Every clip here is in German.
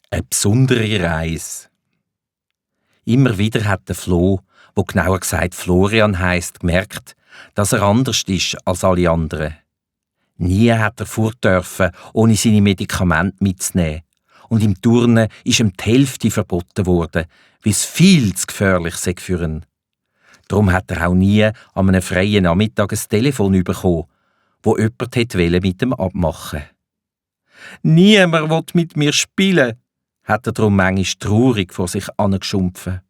Eine besondere Reise. Immer wieder hat der Flo, wo genauer gesagt Florian heisst, gemerkt, dass er anders ist als alle anderen. Nie hat er fort dürfen, ohne seine Medikamente mitzunehmen. Und im Turnen ist ihm die Hälfte verboten worden, weil es viel zu gefährlich sei für ihn. Darum hat er auch nie an einem freien Nachmittag ein Telefon bekommen, wo jemand mit ihm abmachen wollte. «Niemand will mit mir spielen», hat er darum manchmal traurig vor sich angeschumpfen.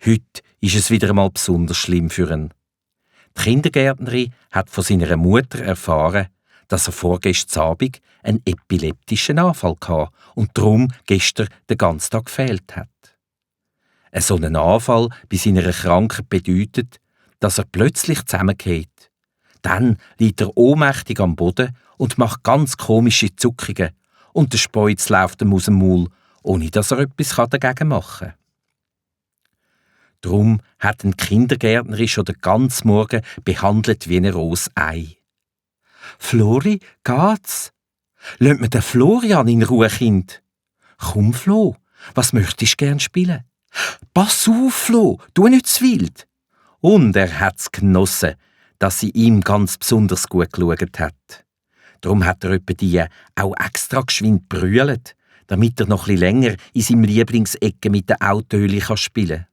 Heute ist es wieder einmal besonders schlimm für ihn. Die Kindergärtnerin hat von seiner Mutter erfahren, dass er vorgestern Abend einen epileptischen Anfall hatte und darum gestern den ganzen Tag gefehlt hat. Ein solcher Anfall bei seiner Krankheit bedeutet, dass er plötzlich zusammengeht. Dann liegt er ohnmächtig am Boden und macht ganz komische Zuckungen und der Speuz läuft ihm aus dem Maul, ohne dass er etwas dagegen machen kann. Darum hat ein Kindergärtnerin schon den ganzen Morgen behandelt wie ein rohes Ei. «Flori, geht's? Lass mir den Florian in Ruhe, Kind. Komm, Flo, was möchtest du gern spielen? Pass auf, Flo, tu nicht zu wild.» Und er hat's genossen, dass sie ihm ganz besonders gut geschaut hat. Darum hat er öppe die auch extra geschwind brüllt, damit er noch etwas länger in seinem Lieblingsecke mit der Autohülle spielen kann.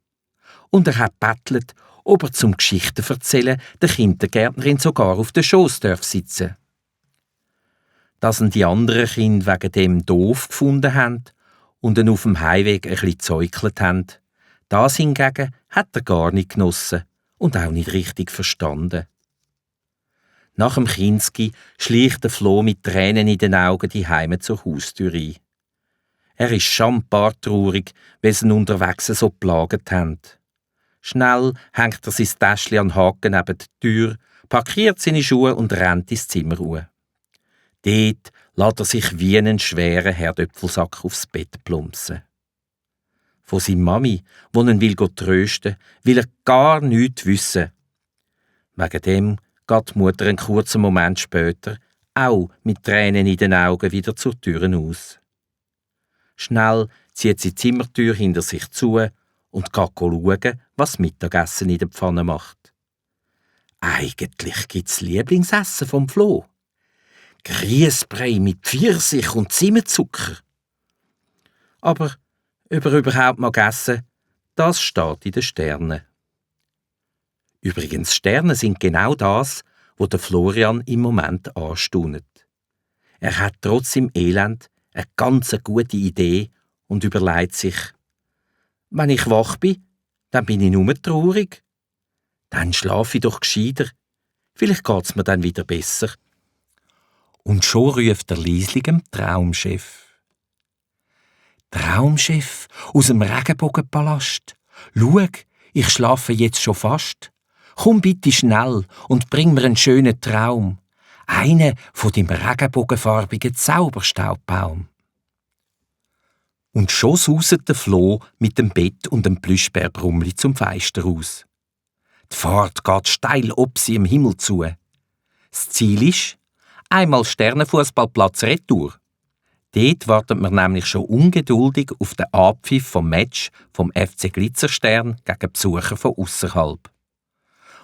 Und er hat bettelt, ob er zum Geschichten erzählen der Kindergärtnerin sogar auf den Schoss sitzen darf. Dass ihn die anderen Kinder wegen dem doof gefunden haben und ihn auf dem Heimweg ein bisschen gezäukelt haben, das hingegen hat er gar nicht genossen und auch nicht richtig verstanden. Nach dem Kinski schleicht der Flo mit Tränen in den Augen die Heime zur Haustür ein. Er ist schambar traurig, weil sie ihn unterwegs so geplagt haben. Schnell hängt er sein Täschchen an den Haken neben der Tür, parkiert seine Schuhe und rennt ins Zimmer ruh. Dort lässt er sich wie einen schweren Herdöpfelsack aufs Bett plumpsen. Von seiner Mami, die ihn trösten will er gar nichts wissen. Wegen dem geht die Mutter einen kurzen Moment später, auch mit Tränen in den Augen, wieder zur Tür aus. Schnell zieht sie die Zimmertür hinter sich zu und geht schauen, was das Mittagessen in der Pfanne macht. Eigentlich gibt's Lieblingsessen vom Flo. Grießbrei mit Pfirsich und Zimmerzucker. Aber ob er überhaupt mag essen, das steht in den Sternen. Übrigens, Sterne sind genau das, wo der Florian im Moment anstaunet. Er hat trotz im Elend eine ganz gute Idee und überlegt sich: Wenn ich wach bin, dann bin ich nur traurig. Dann schlafe ich doch gescheiter. Vielleicht geht's mir dann wieder besser. Und schon ruft er leislich dem Traumchef. «Traumchef aus dem Regenbogenpalast, schau, ich schlafe jetzt schon fast. Komm bitte schnell und bring mir einen schönen Traum. Einen von dem regenbogenfarbigen Zauberstaubbaum.» Und schon sauset der Flo mit dem Bett und dem Plüschbär-Brummli zum Fenster raus. Die Fahrt geht steil ob sie im Himmel zu. Das Ziel ist einmal Sternenfußballplatz retour. Dort wartet man nämlich schon ungeduldig auf den Abpfiff vom Match vom FC Glitzerstern gegen Besucher von ausserhalb.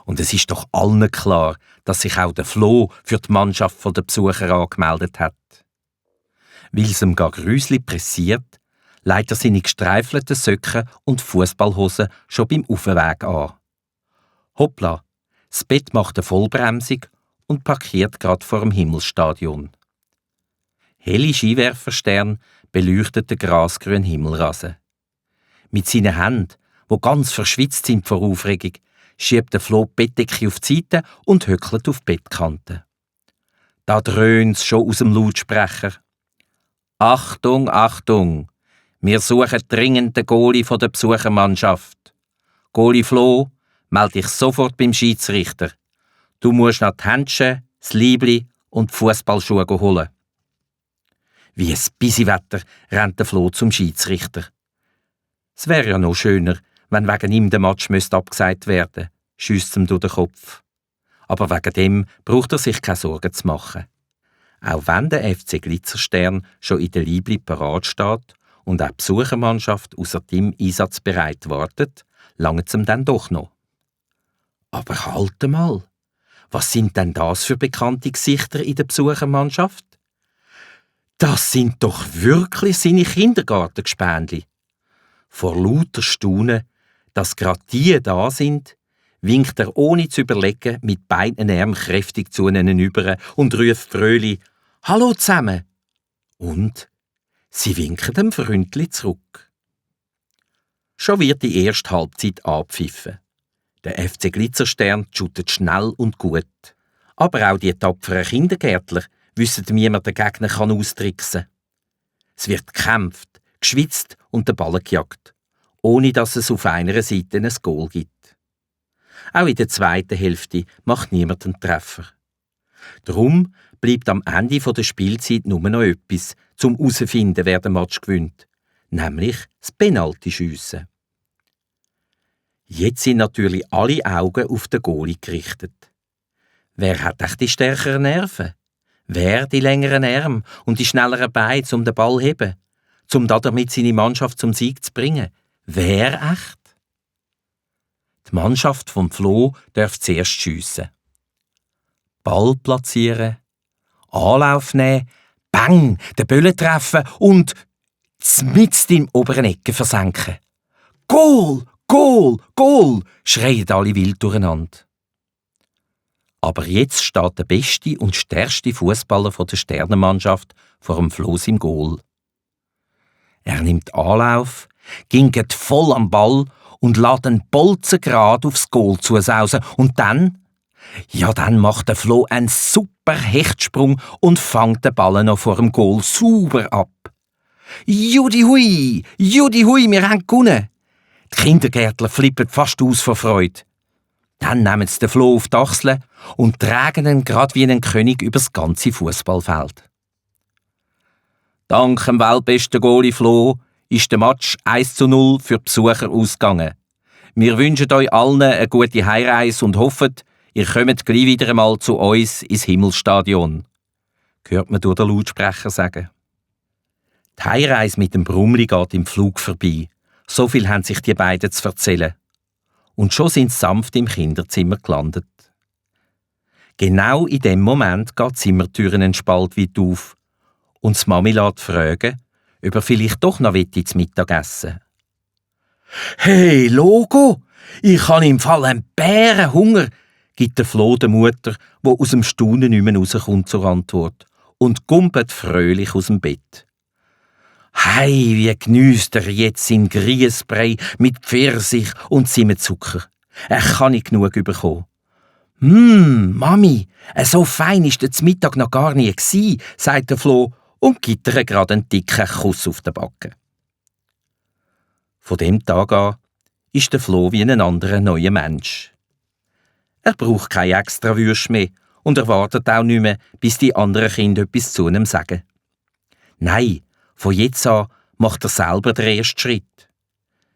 Und es ist doch allen klar, dass sich auch der Flo für die Mannschaft der Besucher angemeldet hat. Weil es ihm gar grüsli pressiert, legt er seine gestreifelten Söcke und Fußballhosen schon beim Aufweg an. Hoppla, das Bett macht eine Vollbremsung und parkiert gerade vor dem Himmelsstadion. Helle Skiwerfersterne beleuchtet den grasgrünen Himmelrasen. Mit seinen Händen, die ganz verschwitzt sind vor Aufregung, schiebt der Flo die Bettdecke auf die Seite und höckelt auf die Bettkante. Da dröhnt's schon aus dem Lautsprecher. «Achtung, Achtung! Wir suchen dringend den Goalie von der Besuchermannschaft. Goalie Flo, melde dich sofort beim Schiedsrichter. Du musst noch die Händchen, das Liebli und die Fußballschuhe holen.» Wie ein Bisiwetter rennt der Flo zum Schiedsrichter. Es wäre ja noch schöner, wenn wegen ihm der Match abgesagt werden müsste, schiesst ihm durch den Kopf. Aber wegen dem braucht er sich keine Sorgen zu machen. Auch wenn der FC Glitzerstern schon in der Liebli parat steht und auch die Besuchermannschaft außer dem einsatzbereit wartet, langt es ihm dann doch noch. Aber halt mal, was sind denn das für bekannte Gesichter in der Besuchermannschaft? Das sind doch wirklich seine Kindergartengespänli. Vor lauter Staunen, dass gerade die da sind, winkt er ohne zu überlegen mit beiden Armen kräftig zu ihnen über und ruft fröhlich «Hallo zusammen!» Und sie winken dem Freundli zurück. Schon wird die erste Halbzeit abpfiffen. Der FC Glitzerstern shootet schnell und gut. Aber auch die tapferen Kindergärtler wissen, wie man den Gegner austricksen kann. Es wird gekämpft, geschwitzt und der Ball gejagt, ohne dass es auf einer Seite ein Goal gibt. Auch in der zweiten Hälfte macht niemand einen Treffer. Darum bleibt am Ende der Spielzeit nur noch etwas, um herauszufinden, wer den Match gewinnt, nämlich das Penaltyschiessen. Jetzt sind natürlich alle Augen auf den Goalie gerichtet. Wer hat echt die stärkeren Nerven? Wer die längeren Arme und die schnelleren Beine, um den Ball zu heben, um damit seine Mannschaft zum Sieg zu bringen? Wer echt? Die Mannschaft vom Flo darf zuerst schiessen. Ball platzieren, Anlauf nehmen, bang, den Böllen treffen und mitten im oberen Ecke versenken. Goal! Goal! Goal! Schreien alle wild durcheinander. Aber jetzt steht der beste und stärkste Fußballer der Sternenmannschaft vor dem Floß im Goal. Er nimmt Anlauf, ginget voll am Ball und lässt den Bolzen gerade aufs Goal zusausen. Und dann macht der Flo einen super Hechtsprung und fängt den Ball noch vor dem Goal sauber ab. Judi hui, wir haben gewonnen. Die Kindergärtler flippen fast aus vor Freude. Dann nehmen sie den Flo auf die Achseln und tragen ihn gerade wie einen König übers ganze Fußballfeld. Dank dem weltbesten Goalie Flo ist der Match 1:0 für die Besucher ausgegangen. Wir wünschen euch allen eine gute Heimreise und hoffen, ihr kommt gleich wieder einmal zu uns ins Himmelsstadion. Hört man durch den Lautsprecher sagen. Die Heimreise mit dem Brummli geht im Flug vorbei. So viel haben sich die beiden zu erzählen. Und schon sind sie sanft im Kinderzimmer gelandet. Genau in dem Moment geht die Zimmertür einen Spalt weit auf und die Mami lässt fragen, ob er vielleicht doch noch zu Mittag essen will. «Hey, Logo, ich habe im Fall einen Bärenhunger», gibt der Flo der Mutter, wo aus dem Staunen nicht mehr rauskommt, zur Antwort und gumpet fröhlich aus dem Bett. «Hei, wie geniesst er jetzt seinen Grießbrei mit Pfirsich und Zimtzucker. Er kann nicht genug bekommen.» Mami, so fein ist der Mittag noch gar nie gsi, sagt der Flo und gibt ihr gerade einen dicken Kuss auf den Backen. Von dem Tag an ist der Flo wie ein anderer neuer Mensch. Er braucht keine extra Würste mehr und erwartet auch nicht mehr, bis die anderen Kinder etwas zu ihm sagen. Nein, von jetzt an macht er selber den ersten Schritt.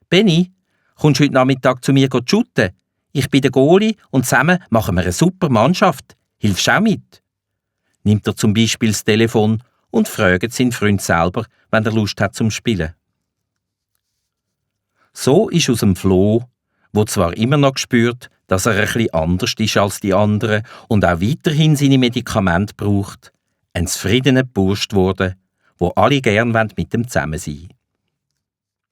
«Benni, kommst du heute Nachmittag zu mir shooten? Ich bin der Goalie und zusammen machen wir eine super Mannschaft. Hilfst du auch mit?» Nimmt er zum Beispiel das Telefon und fragt seinen Freund selber, wenn er Lust hat zum Spielen. So ist aus dem Flo, wo zwar immer noch spürt, dass er ein bisschen anders ist als die anderen und auch weiterhin seine Medikamente braucht, ein zufriedener Bursch geworden, wo alle gern mit ihm zusammen sein wollen.